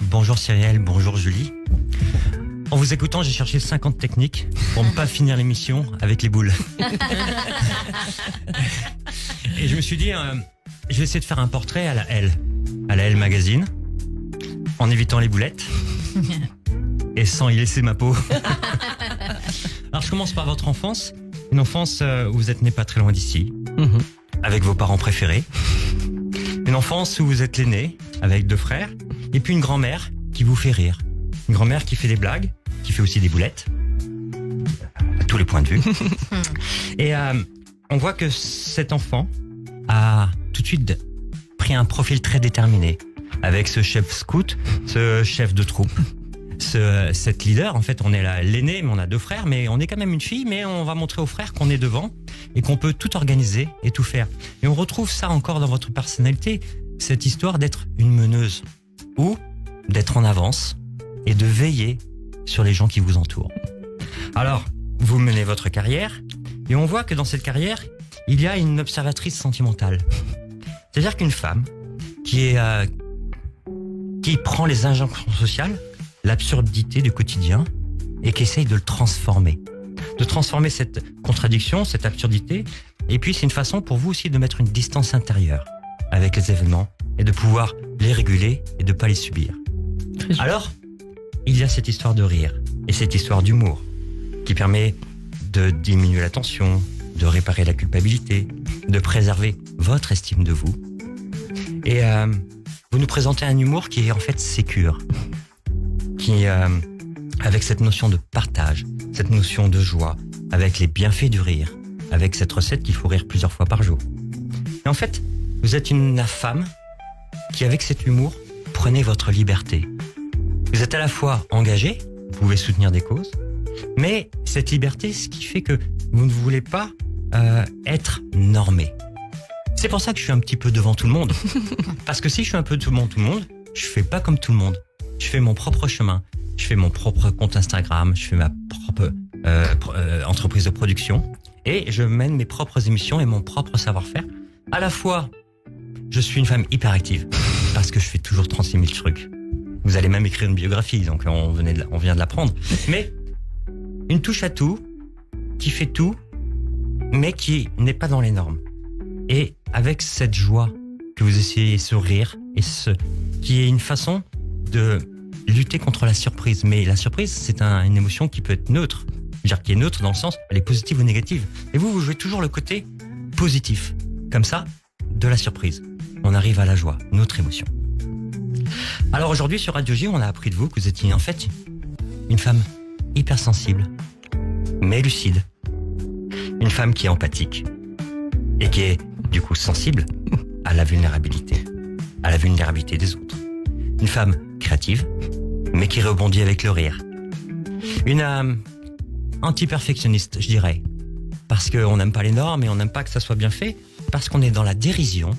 Bonjour Cyrielle, bonjour Julie. En vous écoutant, j'ai cherché 50 techniques pour ne pas finir l'émission avec les boules. Et je me suis dit, je vais essayer de faire un portrait à la Elle Magazine, en évitant les boulettes et sans y laisser ma peau. Alors je commence par votre enfance, une enfance où vous êtes né pas très loin d'ici, avec vos parents préférés. Une enfance où vous êtes l'aîné, avec 2 frères, et puis une grand-mère qui vous fait rire. Une grand-mère qui fait des blagues, qui fait aussi des boulettes, à tous les points de vue. Et on voit que cet enfant a tout de suite pris un profil très déterminé, avec ce chef scout, ce chef de troupe, cette leader. En fait, on est l'aîné, mais on a 2 frères, mais on est quand même une fille, mais on va montrer aux frères qu'on est devant et qu'on peut tout organiser et tout faire. Et on retrouve ça encore dans votre personnalité, cette histoire d'être une meneuse ou d'être en avance et de veiller sur les gens qui vous entourent. Alors, vous menez votre carrière et on voit que dans cette carrière, il y a une observatrice sentimentale. C'est-à-dire qu'une femme qui prend les injonctions sociales, l'absurdité du quotidien et qui essaye de le transformer. De transformer cette contradiction, cette absurdité. Et puis c'est une façon pour vous aussi de mettre une distance intérieure avec les événements et de pouvoir les réguler et de ne pas les subir. Alors, il y a cette histoire de rire et cette histoire d'humour qui permet de diminuer la tension, de réparer la culpabilité, de préserver votre estime de vous. Et vous nous présentez un humour qui est en fait sécure, qui avec cette notion de partage, cette notion de joie, avec les bienfaits du rire, avec cette recette qu'il faut rire plusieurs fois par jour. Et en fait, vous êtes une femme qui, avec cet humour, prenez votre liberté. Vous êtes à la fois engagée, vous pouvez soutenir des causes, mais cette liberté, ce qui fait que vous ne voulez pas être normé. C'est pour ça que je suis un petit peu devant tout le monde. Parce que si je suis un peu devant tout le monde, je fais pas comme tout le monde. Je fais mon propre chemin. Je fais mon propre compte Instagram. Je fais ma propre entreprise de production. Et je mène mes propres émissions et mon propre savoir-faire. À la fois, je suis une femme hyperactive. Parce que je fais toujours 36 000 trucs. Vous allez même écrire une biographie, donc on vient de l'apprendre. Mais une touche à tout, qui fait tout, mais qui n'est pas dans les normes. Et avec cette joie que vous essayez, ce rire, et qui est une façon de lutter contre la surprise. Mais la surprise, c'est une émotion qui peut être neutre. C'est-à-dire qui est neutre dans le sens, elle est positive ou négative. Et vous jouez toujours le côté positif. Comme ça, de la surprise. On arrive à la joie, notre émotion. Alors aujourd'hui, sur Radio J, on a appris de vous que vous étiez en fait une femme hypersensible, mais lucide. Une femme qui est empathique et qui est du coup sensible à la vulnérabilité des autres. Une femme créative, mais qui rebondit avec le rire. Une anti-perfectionniste, je dirais, parce qu'on n'aime pas les normes et on n'aime pas que ça soit bien fait, parce qu'on est dans la dérision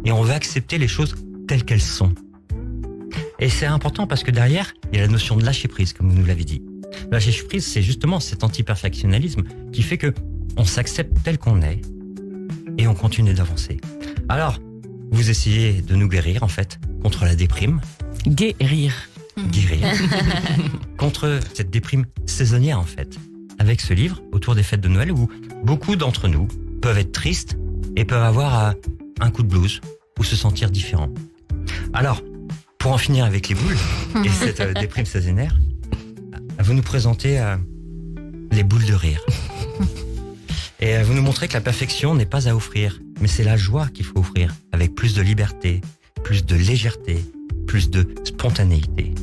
et on veut accepter les choses telles qu'elles sont. Et c'est important parce que derrière, il y a la notion de lâcher prise, comme vous nous l'avez dit. Lâcher prise, c'est justement cet anti-perfectionnalisme qui fait que on s'accepte tel qu'on est et on continue d'avancer. Alors, vous essayez de nous guérir, en fait, contre la déprime. Guérir. Contre cette déprime saisonnière, en fait. Avec ce livre, autour des fêtes de Noël, où beaucoup d'entre nous peuvent être tristes et peuvent avoir un coup de blues ou se sentir différents. Alors, pour en finir avec les boules et cette déprime saisonnière, vous nous présentez les boules de rire. Et vous nous montrez que la perfection n'est pas à offrir, mais c'est la joie qu'il faut offrir, avec plus de liberté, plus de légèreté, plus de spontanéité.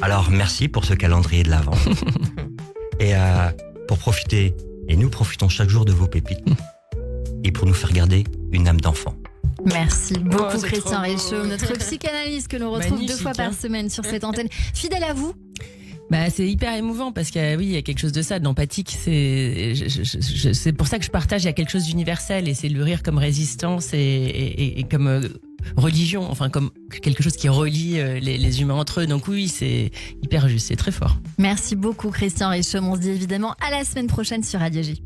Alors merci pour ce calendrier de l'Avent. Et pour profiter, et nous profitons chaque jour de vos pépites, et pour nous faire garder une âme d'enfant. Merci beaucoup c'est Christian trop beau. Richaud, notre psychanalyste que l'on retrouve Magnifique, 2 fois par semaine sur cette antenne. Fidèle à vous. C'est hyper émouvant parce que oui, il y a quelque chose de ça, d'empathique. C'est pour ça que je partage. Il y a quelque chose d'universel et c'est le rire comme résistance et comme religion, enfin comme quelque chose qui relie les humains entre eux. Donc oui, c'est hyper juste, c'est très fort. Merci beaucoup Christian Richaud. On se dit évidemment à la semaine prochaine sur Radio J.